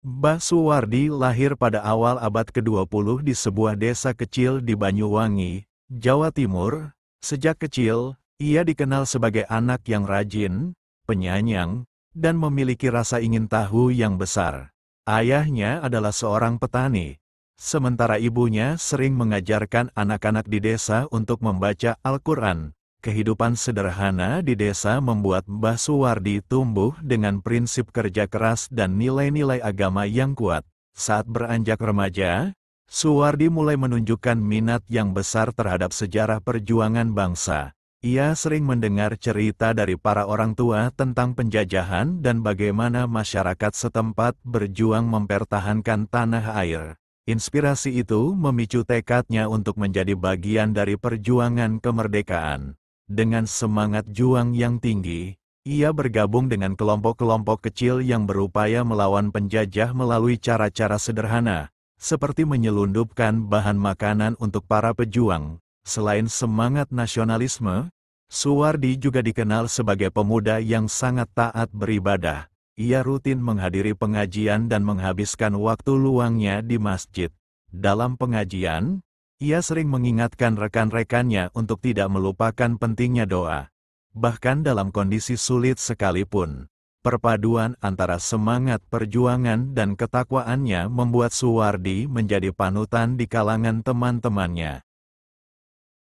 Mbah Suwardi lahir pada awal abad ke-20 di sebuah desa kecil di Banyuwangi, Jawa Timur. Sejak kecil, ia dikenal sebagai anak yang rajin, penyayang, dan memiliki rasa ingin tahu yang besar. Ayahnya adalah seorang petani, sementara ibunya sering mengajarkan anak-anak di desa untuk membaca Al-Quran. Kehidupan sederhana di desa membuat Mbah Suwardi tumbuh dengan prinsip kerja keras dan nilai-nilai agama yang kuat. Saat beranjak remaja, Suwardi mulai menunjukkan minat yang besar terhadap sejarah perjuangan bangsa. Ia sering mendengar cerita dari para orang tua tentang penjajahan dan bagaimana masyarakat setempat berjuang mempertahankan tanah air. Inspirasi itu memicu tekadnya untuk menjadi bagian dari perjuangan kemerdekaan. Dengan semangat juang yang tinggi, ia bergabung dengan kelompok-kelompok kecil yang berupaya melawan penjajah melalui cara-cara sederhana, seperti menyelundupkan bahan makanan untuk para pejuang. Selain semangat nasionalisme, Suwardi juga dikenal sebagai pemuda yang sangat taat beribadah. Ia rutin menghadiri pengajian dan menghabiskan waktu luangnya di masjid. Dalam pengajian, ia sering mengingatkan rekan-rekannya untuk tidak melupakan pentingnya doa. Bahkan dalam kondisi sulit sekalipun, perpaduan antara semangat perjuangan dan ketakwaannya membuat Suwardi menjadi panutan di kalangan teman-temannya.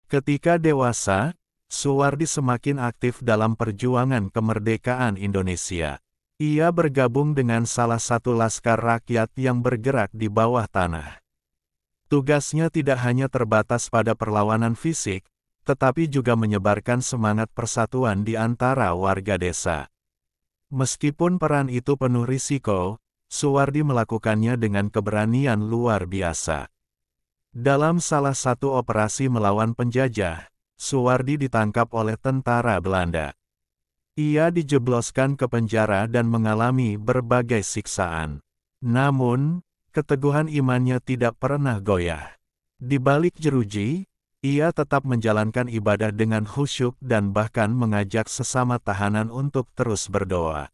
Ketika dewasa, Suwardi semakin aktif dalam perjuangan kemerdekaan Indonesia. Ia bergabung dengan salah satu laskar rakyat yang bergerak di bawah tanah. Tugasnya tidak hanya terbatas pada perlawanan fisik, tetapi juga menyebarkan semangat persatuan di antara warga desa. Meskipun peran itu penuh risiko, Suwardi melakukannya dengan keberanian luar biasa. Dalam salah satu operasi melawan penjajah, Suwardi ditangkap oleh tentara Belanda. Ia dijebloskan ke penjara dan mengalami berbagai siksaan. Namun, keteguhan imannya tidak pernah goyah. Di balik jeruji, ia tetap menjalankan ibadah dengan khusyuk dan bahkan mengajak sesama tahanan untuk terus berdoa.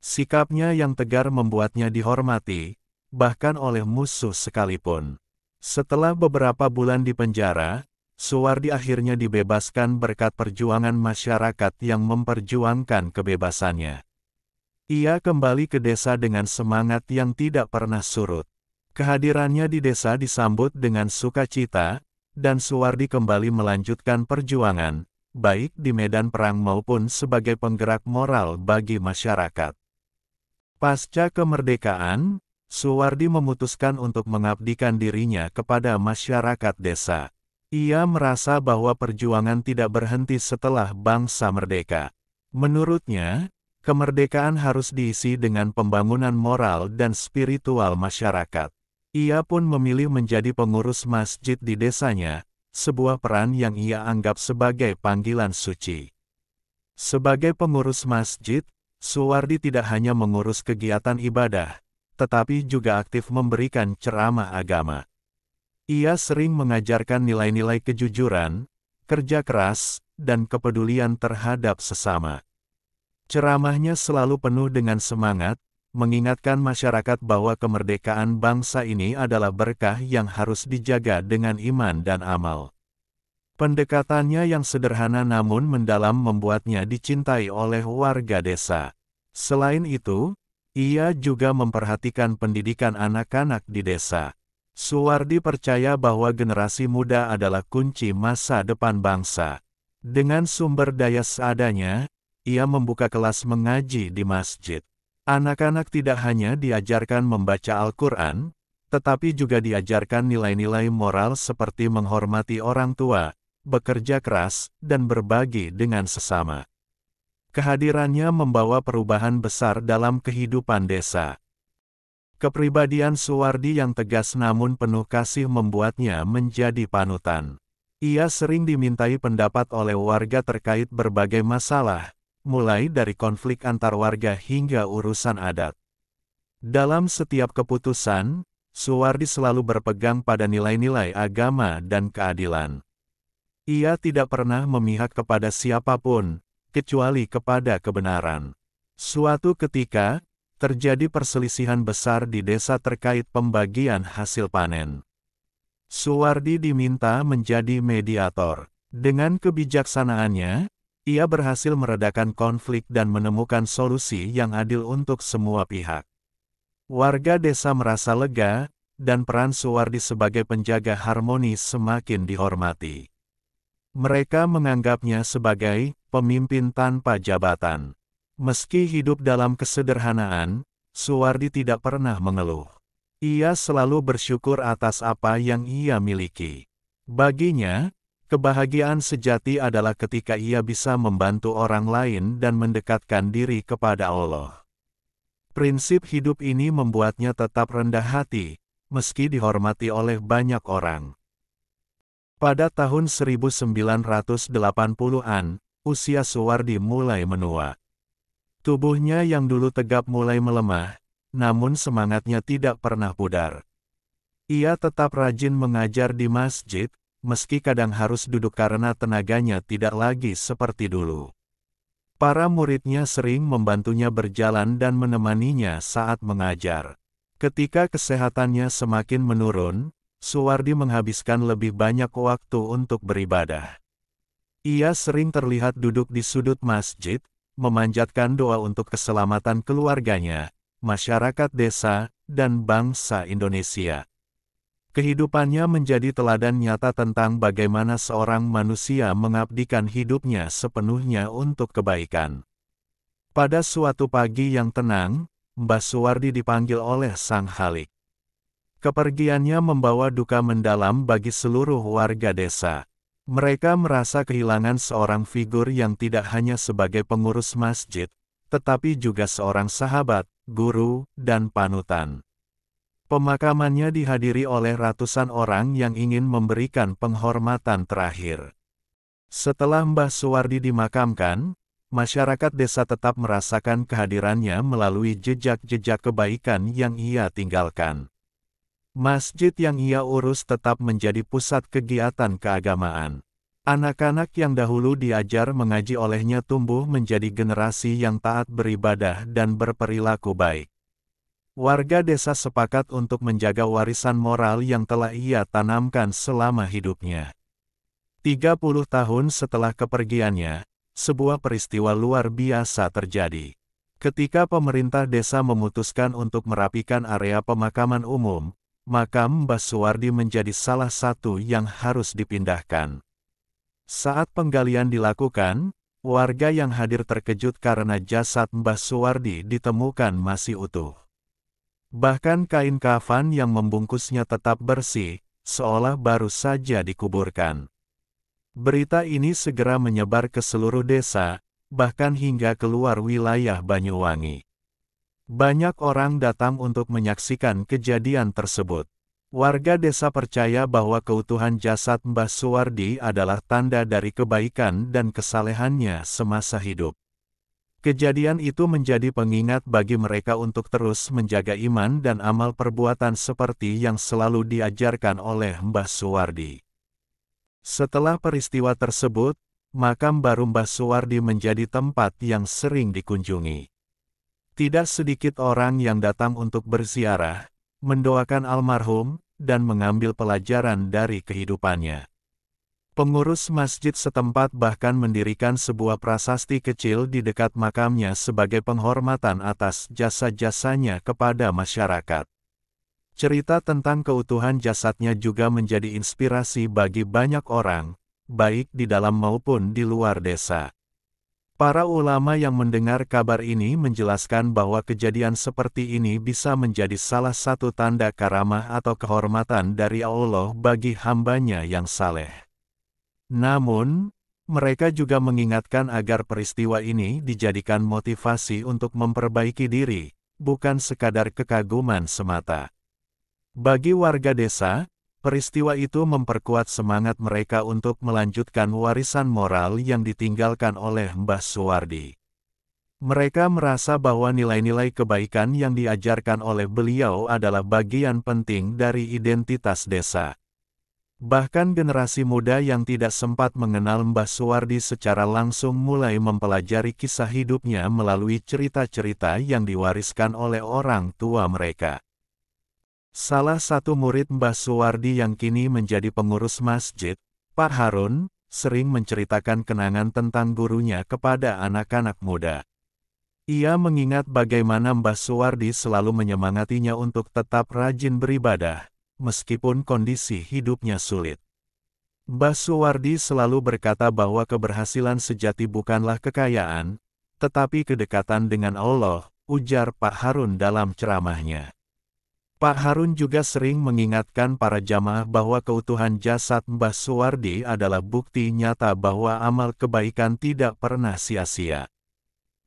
Sikapnya yang tegar membuatnya dihormati, bahkan oleh musuh sekalipun. Setelah beberapa bulan di penjara, Suwardi akhirnya dibebaskan berkat perjuangan masyarakat yang memperjuangkan kebebasannya. Ia kembali ke desa dengan semangat yang tidak pernah surut. Kehadirannya di desa disambut dengan sukacita, dan Suwardi kembali melanjutkan perjuangan, baik di medan perang maupun sebagai penggerak moral bagi masyarakat. Pasca kemerdekaan, Suwardi memutuskan untuk mengabdikan dirinya kepada masyarakat desa. Ia merasa bahwa perjuangan tidak berhenti setelah bangsa merdeka. Menurutnya, kemerdekaan harus diisi dengan pembangunan moral dan spiritual masyarakat. Ia pun memilih menjadi pengurus masjid di desanya, sebuah peran yang ia anggap sebagai panggilan suci. Sebagai pengurus masjid, Suwardi tidak hanya mengurus kegiatan ibadah, tetapi juga aktif memberikan ceramah agama. Ia sering mengajarkan nilai-nilai kejujuran, kerja keras, dan kepedulian terhadap sesama. Ceramahnya selalu penuh dengan semangat, mengingatkan masyarakat bahwa kemerdekaan bangsa ini adalah berkah yang harus dijaga dengan iman dan amal. Pendekatannya yang sederhana namun mendalam membuatnya dicintai oleh warga desa. Selain itu, ia juga memperhatikan pendidikan anak-anak di desa. Suwardi percaya bahwa generasi muda adalah kunci masa depan bangsa. Dengan sumber daya seadanya, ia membuka kelas mengaji di masjid. Anak-anak tidak hanya diajarkan membaca Al-Quran, tetapi juga diajarkan nilai-nilai moral seperti menghormati orang tua, bekerja keras, dan berbagi dengan sesama. Kehadirannya membawa perubahan besar dalam kehidupan desa. Kepribadian Suwardi yang tegas namun penuh kasih membuatnya menjadi panutan. Ia sering dimintai pendapat oleh warga terkait berbagai masalah, mulai dari konflik antar warga hingga urusan adat. Dalam setiap keputusan, Suwardi selalu berpegang pada nilai-nilai agama dan keadilan. Ia tidak pernah memihak kepada siapapun, kecuali kepada kebenaran. Suatu ketika, terjadi perselisihan besar di desa terkait pembagian hasil panen. Suwardi diminta menjadi mediator. Dengan kebijaksanaannya, ia berhasil meredakan konflik dan menemukan solusi yang adil untuk semua pihak. Warga desa merasa lega, dan peran Suwardi sebagai penjaga harmoni semakin dihormati. Mereka menganggapnya sebagai pemimpin tanpa jabatan. Meski hidup dalam kesederhanaan, Suwardi tidak pernah mengeluh. Ia selalu bersyukur atas apa yang ia miliki. Baginya, kebahagiaan sejati adalah ketika ia bisa membantu orang lain dan mendekatkan diri kepada Allah. Prinsip hidup ini membuatnya tetap rendah hati, meski dihormati oleh banyak orang. Pada tahun 1980-an, usia Suwardi mulai menua. Tubuhnya yang dulu tegap mulai melemah, namun semangatnya tidak pernah pudar. Ia tetap rajin mengajar di masjid, meski kadang harus duduk karena tenaganya tidak lagi seperti dulu. Para muridnya sering membantunya berjalan dan menemaninya saat mengajar. Ketika kesehatannya semakin menurun, Suwardi menghabiskan lebih banyak waktu untuk beribadah. Ia sering terlihat duduk di sudut masjid, memanjatkan doa untuk keselamatan keluarganya, masyarakat desa, dan bangsa Indonesia. Kehidupannya menjadi teladan nyata tentang bagaimana seorang manusia mengabdikan hidupnya sepenuhnya untuk kebaikan. Pada suatu pagi yang tenang, Mbah Suwardi dipanggil oleh Sang Khalik. Kepergiannya membawa duka mendalam bagi seluruh warga desa. Mereka merasa kehilangan seorang figur yang tidak hanya sebagai pengurus masjid, tetapi juga seorang sahabat, guru, dan panutan. Pemakamannya dihadiri oleh ratusan orang yang ingin memberikan penghormatan terakhir. Setelah Mbah Suwardi dimakamkan, masyarakat desa tetap merasakan kehadirannya melalui jejak-jejak kebaikan yang ia tinggalkan. Masjid yang ia urus tetap menjadi pusat kegiatan keagamaan. Anak-anak yang dahulu diajar mengaji olehnya tumbuh menjadi generasi yang taat beribadah dan berperilaku baik. Warga desa sepakat untuk menjaga warisan moral yang telah ia tanamkan selama hidupnya. 30 tahun setelah kepergiannya, sebuah peristiwa luar biasa terjadi. Ketika pemerintah desa memutuskan untuk merapikan area pemakaman umum, makam Mbah Suwardi menjadi salah satu yang harus dipindahkan. Saat penggalian dilakukan, warga yang hadir terkejut karena jasad Mbah Suwardi ditemukan masih utuh. Bahkan kain kafan yang membungkusnya tetap bersih, seolah baru saja dikuburkan. Berita ini segera menyebar ke seluruh desa, bahkan hingga keluar wilayah Banyuwangi. Banyak orang datang untuk menyaksikan kejadian tersebut. Warga desa percaya bahwa keutuhan jasad Mbah Suwardi adalah tanda dari kebaikan dan kesalehannya semasa hidup. Kejadian itu menjadi pengingat bagi mereka untuk terus menjaga iman dan amal perbuatan seperti yang selalu diajarkan oleh Mbah Suwardi. Setelah peristiwa tersebut, makam baru Mbah Suwardi menjadi tempat yang sering dikunjungi. Tidak sedikit orang yang datang untuk berziarah, mendoakan almarhum, dan mengambil pelajaran dari kehidupannya. Pengurus masjid setempat bahkan mendirikan sebuah prasasti kecil di dekat makamnya sebagai penghormatan atas jasa-jasanya kepada masyarakat. Cerita tentang keutuhan jasadnya juga menjadi inspirasi bagi banyak orang, baik di dalam maupun di luar desa. Para ulama yang mendengar kabar ini menjelaskan bahwa kejadian seperti ini bisa menjadi salah satu tanda karamah atau kehormatan dari Allah bagi hambanya yang saleh. Namun, mereka juga mengingatkan agar peristiwa ini dijadikan motivasi untuk memperbaiki diri, bukan sekadar kekaguman semata. Bagi warga desa, peristiwa itu memperkuat semangat mereka untuk melanjutkan warisan moral yang ditinggalkan oleh Mbah Suwardi. Mereka merasa bahwa nilai-nilai kebaikan yang diajarkan oleh beliau adalah bagian penting dari identitas desa. Bahkan generasi muda yang tidak sempat mengenal Mbah Suwardi secara langsung mulai mempelajari kisah hidupnya melalui cerita-cerita yang diwariskan oleh orang tua mereka. Salah satu murid Mbah Suwardi yang kini menjadi pengurus masjid, Pak Harun, sering menceritakan kenangan tentang gurunya kepada anak-anak muda. Ia mengingat bagaimana Mbah Suwardi selalu menyemangatinya untuk tetap rajin beribadah, meskipun kondisi hidupnya sulit. Mbah Suwardi selalu berkata bahwa keberhasilan sejati bukanlah kekayaan, tetapi kedekatan dengan Allah, ujar Pak Harun dalam ceramahnya. Pak Harun juga sering mengingatkan para jamaah bahwa keutuhan jasad Mbah Suwardi adalah bukti nyata bahwa amal kebaikan tidak pernah sia-sia.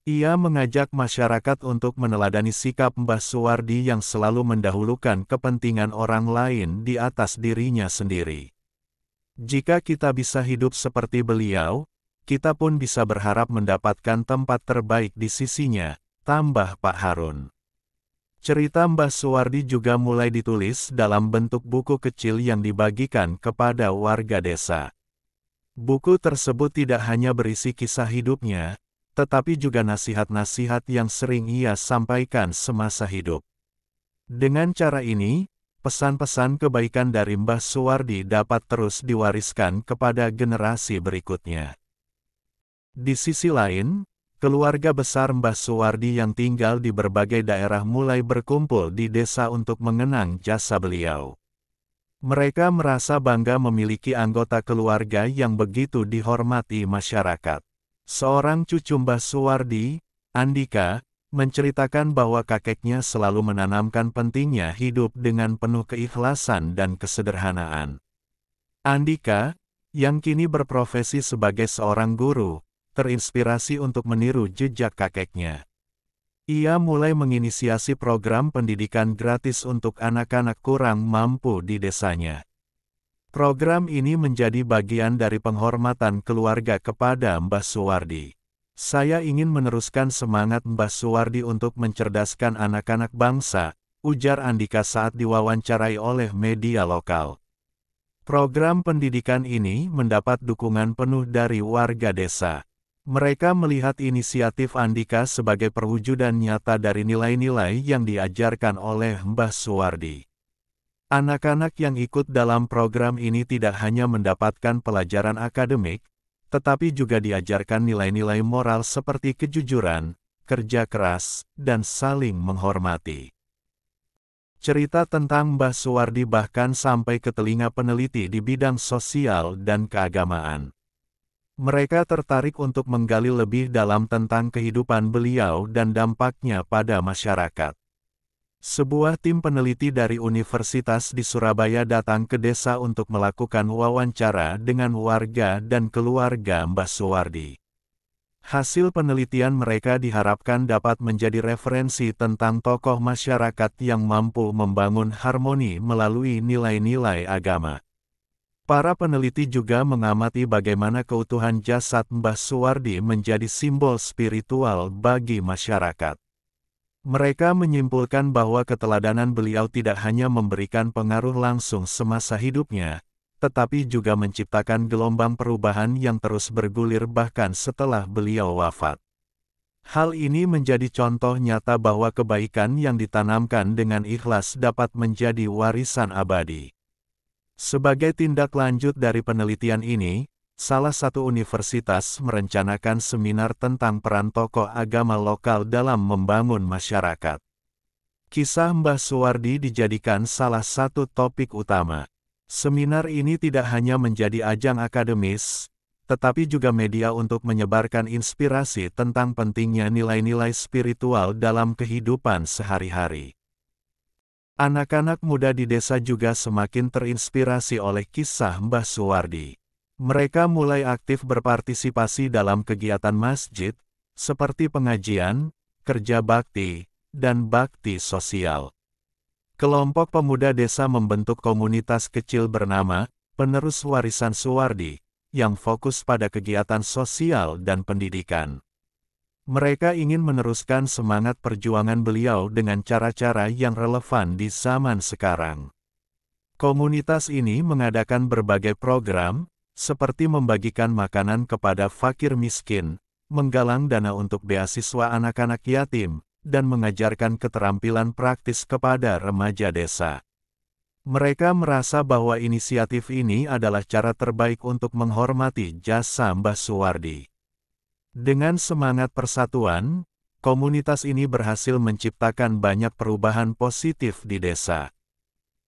Ia mengajak masyarakat untuk meneladani sikap Mbah Suwardi yang selalu mendahulukan kepentingan orang lain di atas dirinya sendiri. Jika kita bisa hidup seperti beliau, kita pun bisa berharap mendapatkan tempat terbaik di sisinya, tambah Pak Harun. Cerita Mbah Suwardi juga mulai ditulis dalam bentuk buku kecil yang dibagikan kepada warga desa. Buku tersebut tidak hanya berisi kisah hidupnya, tetapi juga nasihat-nasihat yang sering ia sampaikan semasa hidup. Dengan cara ini, pesan-pesan kebaikan dari Mbah Suwardi dapat terus diwariskan kepada generasi berikutnya. Di sisi lain, keluarga besar Mbah Suwardi yang tinggal di berbagai daerah mulai berkumpul di desa untuk mengenang jasa beliau. Mereka merasa bangga memiliki anggota keluarga yang begitu dihormati masyarakat. Seorang cucu Mbah Suwardi, Andika, menceritakan bahwa kakeknya selalu menanamkan pentingnya hidup dengan penuh keikhlasan dan kesederhanaan. Andika, yang kini berprofesi sebagai seorang guru, terinspirasi untuk meniru jejak kakeknya. Ia mulai menginisiasi program pendidikan gratis untuk anak-anak kurang mampu di desanya. Program ini menjadi bagian dari penghormatan keluarga kepada Mbah Suwardi. Saya ingin meneruskan semangat Mbah Suwardi untuk mencerdaskan anak-anak bangsa, ujar Andika saat diwawancarai oleh media lokal. Program pendidikan ini mendapat dukungan penuh dari warga desa. Mereka melihat inisiatif Andika sebagai perwujudan nyata dari nilai-nilai yang diajarkan oleh Mbah Suwardi. Anak-anak yang ikut dalam program ini tidak hanya mendapatkan pelajaran akademik, tetapi juga diajarkan nilai-nilai moral seperti kejujuran, kerja keras, dan saling menghormati. Cerita tentang Mbah Suwardi bahkan sampai ke telinga peneliti di bidang sosial dan keagamaan. Mereka tertarik untuk menggali lebih dalam tentang kehidupan beliau dan dampaknya pada masyarakat. Sebuah tim peneliti dari Universitas di Surabaya datang ke desa untuk melakukan wawancara dengan warga dan keluarga Mbah Suwardi. Hasil penelitian mereka diharapkan dapat menjadi referensi tentang tokoh masyarakat yang mampu membangun harmoni melalui nilai-nilai agama. Para peneliti juga mengamati bagaimana keutuhan jasad Mbah Suwardi menjadi simbol spiritual bagi masyarakat. Mereka menyimpulkan bahwa keteladanan beliau tidak hanya memberikan pengaruh langsung semasa hidupnya, tetapi juga menciptakan gelombang perubahan yang terus bergulir bahkan setelah beliau wafat. Hal ini menjadi contoh nyata bahwa kebaikan yang ditanamkan dengan ikhlas dapat menjadi warisan abadi. Sebagai tindak lanjut dari penelitian ini, salah satu universitas merencanakan seminar tentang peran tokoh agama lokal dalam membangun masyarakat. Kisah Mbah Suwardi dijadikan salah satu topik utama. Seminar ini tidak hanya menjadi ajang akademis, tetapi juga media untuk menyebarkan inspirasi tentang pentingnya nilai-nilai spiritual dalam kehidupan sehari-hari. Anak-anak muda di desa juga semakin terinspirasi oleh kisah Mbah Suwardi. Mereka mulai aktif berpartisipasi dalam kegiatan masjid, seperti pengajian, kerja bakti, dan bakti sosial. Kelompok pemuda desa membentuk komunitas kecil bernama Penerus Warisan Suwardi, yang fokus pada kegiatan sosial dan pendidikan. Mereka ingin meneruskan semangat perjuangan beliau dengan cara-cara yang relevan di zaman sekarang. Komunitas ini mengadakan berbagai program, seperti membagikan makanan kepada fakir miskin, menggalang dana untuk beasiswa anak-anak yatim, dan mengajarkan keterampilan praktis kepada remaja desa. Mereka merasa bahwa inisiatif ini adalah cara terbaik untuk menghormati jasa Mbah Suwardi. Dengan semangat persatuan, komunitas ini berhasil menciptakan banyak perubahan positif di desa.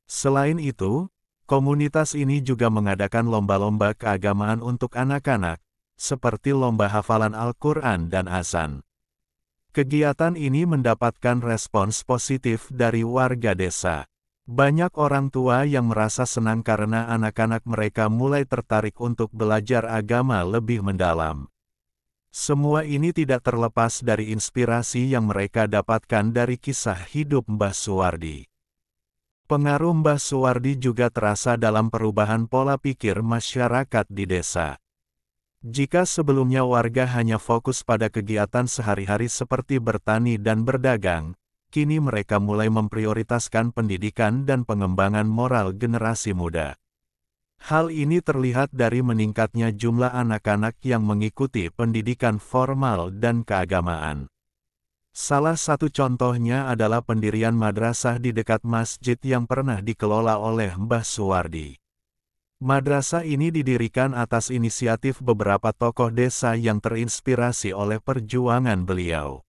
Selain itu, komunitas ini juga mengadakan lomba-lomba keagamaan untuk anak-anak, seperti lomba hafalan Al-Quran dan azan. Kegiatan ini mendapatkan respons positif dari warga desa. Banyak orang tua yang merasa senang karena anak-anak mereka mulai tertarik untuk belajar agama lebih mendalam. Semua ini tidak terlepas dari inspirasi yang mereka dapatkan dari kisah hidup Mbah Suwardi. Pengaruh Mbah Suwardi juga terasa dalam perubahan pola pikir masyarakat di desa. Jika sebelumnya warga hanya fokus pada kegiatan sehari-hari seperti bertani dan berdagang, kini mereka mulai memprioritaskan pendidikan dan pengembangan moral generasi muda. Hal ini terlihat dari meningkatnya jumlah anak-anak yang mengikuti pendidikan formal dan keagamaan. Salah satu contohnya adalah pendirian madrasah di dekat masjid yang pernah dikelola oleh Mbah Suwardi. Madrasah ini didirikan atas inisiatif beberapa tokoh desa yang terinspirasi oleh perjuangan beliau.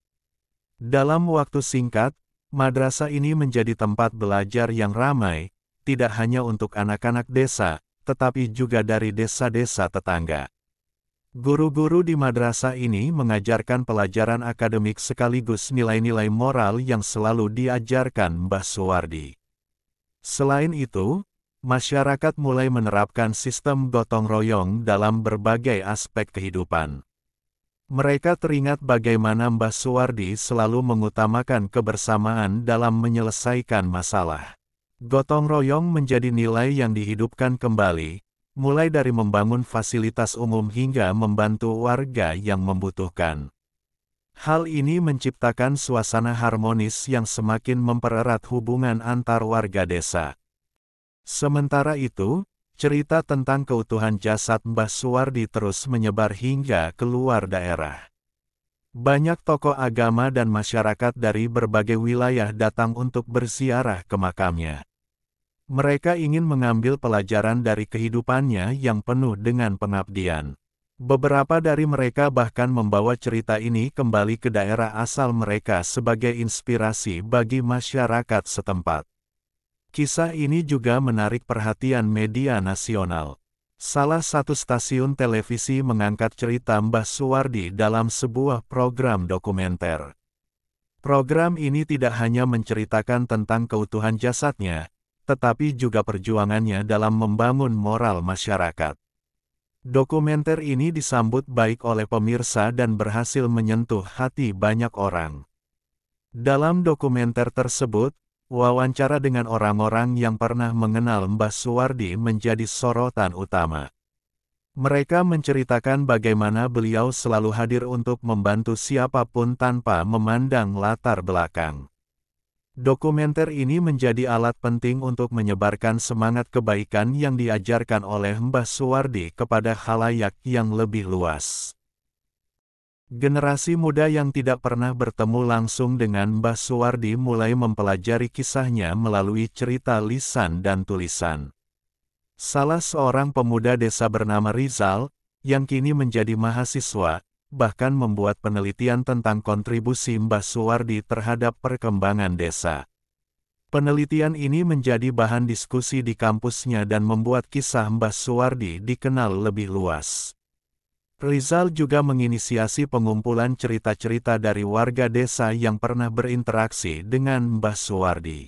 Dalam waktu singkat, madrasah ini menjadi tempat belajar yang ramai, tidak hanya untuk anak-anak desa, tetapi juga dari desa-desa tetangga. Guru-guru di madrasah ini mengajarkan pelajaran akademik sekaligus nilai-nilai moral yang selalu diajarkan Mbah Suwardi. Selain itu, masyarakat mulai menerapkan sistem gotong royong dalam berbagai aspek kehidupan. Mereka teringat bagaimana Mbah Suwardi selalu mengutamakan kebersamaan dalam menyelesaikan masalah. Gotong royong menjadi nilai yang dihidupkan kembali, mulai dari membangun fasilitas umum hingga membantu warga yang membutuhkan. Hal ini menciptakan suasana harmonis yang semakin mempererat hubungan antar warga desa. Sementara itu, cerita tentang keutuhan jasad Mbah Suwardi terus menyebar hingga keluar daerah. Banyak tokoh agama dan masyarakat dari berbagai wilayah datang untuk berziarah ke makamnya. Mereka ingin mengambil pelajaran dari kehidupannya yang penuh dengan pengabdian. Beberapa dari mereka bahkan membawa cerita ini kembali ke daerah asal mereka sebagai inspirasi bagi masyarakat setempat. Kisah ini juga menarik perhatian media nasional. Salah satu stasiun televisi mengangkat cerita Mbah Suwardi dalam sebuah program dokumenter. Program ini tidak hanya menceritakan tentang keutuhan jasadnya, tetapi juga perjuangannya dalam membangun moral masyarakat. Dokumenter ini disambut baik oleh pemirsa dan berhasil menyentuh hati banyak orang. Dalam dokumenter tersebut, wawancara dengan orang-orang yang pernah mengenal Mbah Suwardi menjadi sorotan utama. Mereka menceritakan bagaimana beliau selalu hadir untuk membantu siapapun tanpa memandang latar belakang. Dokumenter ini menjadi alat penting untuk menyebarkan semangat kebaikan yang diajarkan oleh Mbah Suwardi kepada khalayak yang lebih luas. Generasi muda yang tidak pernah bertemu langsung dengan Mbah Suwardi mulai mempelajari kisahnya melalui cerita lisan dan tulisan. Salah seorang pemuda desa bernama Rizal, yang kini menjadi mahasiswa, bahkan membuat penelitian tentang kontribusi Mbah Suwardi terhadap perkembangan desa. Penelitian ini menjadi bahan diskusi di kampusnya dan membuat kisah Mbah Suwardi dikenal lebih luas. Rizal juga menginisiasi pengumpulan cerita-cerita dari warga desa yang pernah berinteraksi dengan Mbah Suwardi.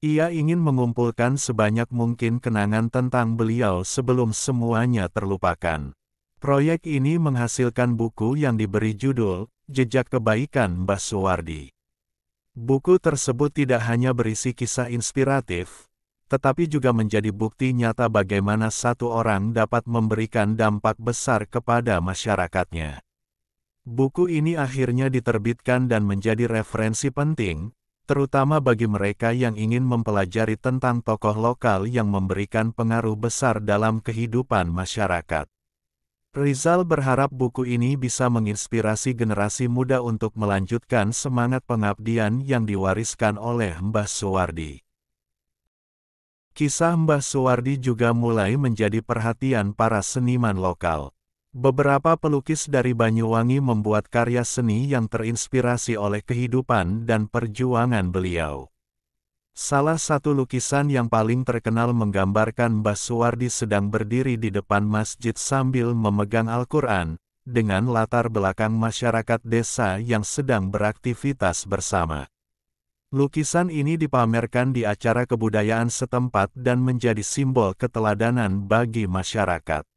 Ia ingin mengumpulkan sebanyak mungkin kenangan tentang beliau sebelum semuanya terlupakan. Proyek ini menghasilkan buku yang diberi judul Jejak Kebaikan Mbah Suwardi. Buku tersebut tidak hanya berisi kisah inspiratif, tetapi juga menjadi bukti nyata bagaimana satu orang dapat memberikan dampak besar kepada masyarakatnya. Buku ini akhirnya diterbitkan dan menjadi referensi penting, terutama bagi mereka yang ingin mempelajari tentang tokoh lokal yang memberikan pengaruh besar dalam kehidupan masyarakat. Rizal berharap buku ini bisa menginspirasi generasi muda untuk melanjutkan semangat pengabdian yang diwariskan oleh Mbah Suwardi. Kisah Mbah Suwardi juga mulai menjadi perhatian para seniman lokal. Beberapa pelukis dari Banyuwangi membuat karya seni yang terinspirasi oleh kehidupan dan perjuangan beliau. Salah satu lukisan yang paling terkenal menggambarkan Mbah Suwardi sedang berdiri di depan masjid sambil memegang Al-Quran, dengan latar belakang masyarakat desa yang sedang beraktivitas bersama. Lukisan ini dipamerkan di acara kebudayaan setempat dan menjadi simbol keteladanan bagi masyarakat.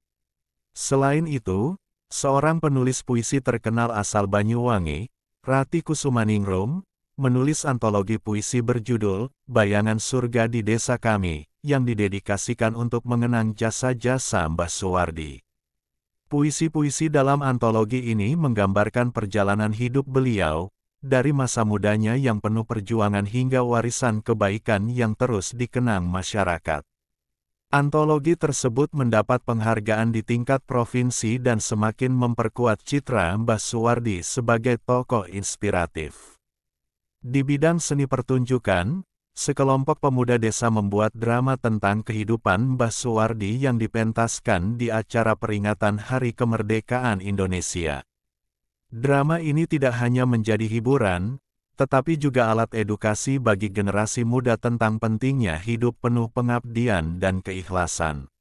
Selain itu, seorang penulis puisi terkenal asal Banyuwangi, Rati Kusumaningrum, menulis antologi puisi berjudul Bayangan Surga di Desa Kami, yang didedikasikan untuk mengenang jasa-jasa Mbah Suwardi. Puisi-puisi dalam antologi ini menggambarkan perjalanan hidup beliau, dari masa mudanya yang penuh perjuangan hingga warisan kebaikan yang terus dikenang masyarakat. Antologi tersebut mendapat penghargaan di tingkat provinsi dan semakin memperkuat citra Mbah Suwardi sebagai tokoh inspiratif. Di bidang seni pertunjukan, sekelompok pemuda desa membuat drama tentang kehidupan Mbah Suwardi yang dipentaskan di acara peringatan Hari Kemerdekaan Indonesia. Drama ini tidak hanya menjadi hiburan, tetapi juga alat edukasi bagi generasi muda tentang pentingnya hidup penuh pengabdian dan keikhlasan.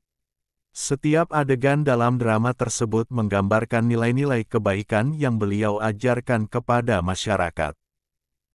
Setiap adegan dalam drama tersebut menggambarkan nilai-nilai kebaikan yang beliau ajarkan kepada masyarakat.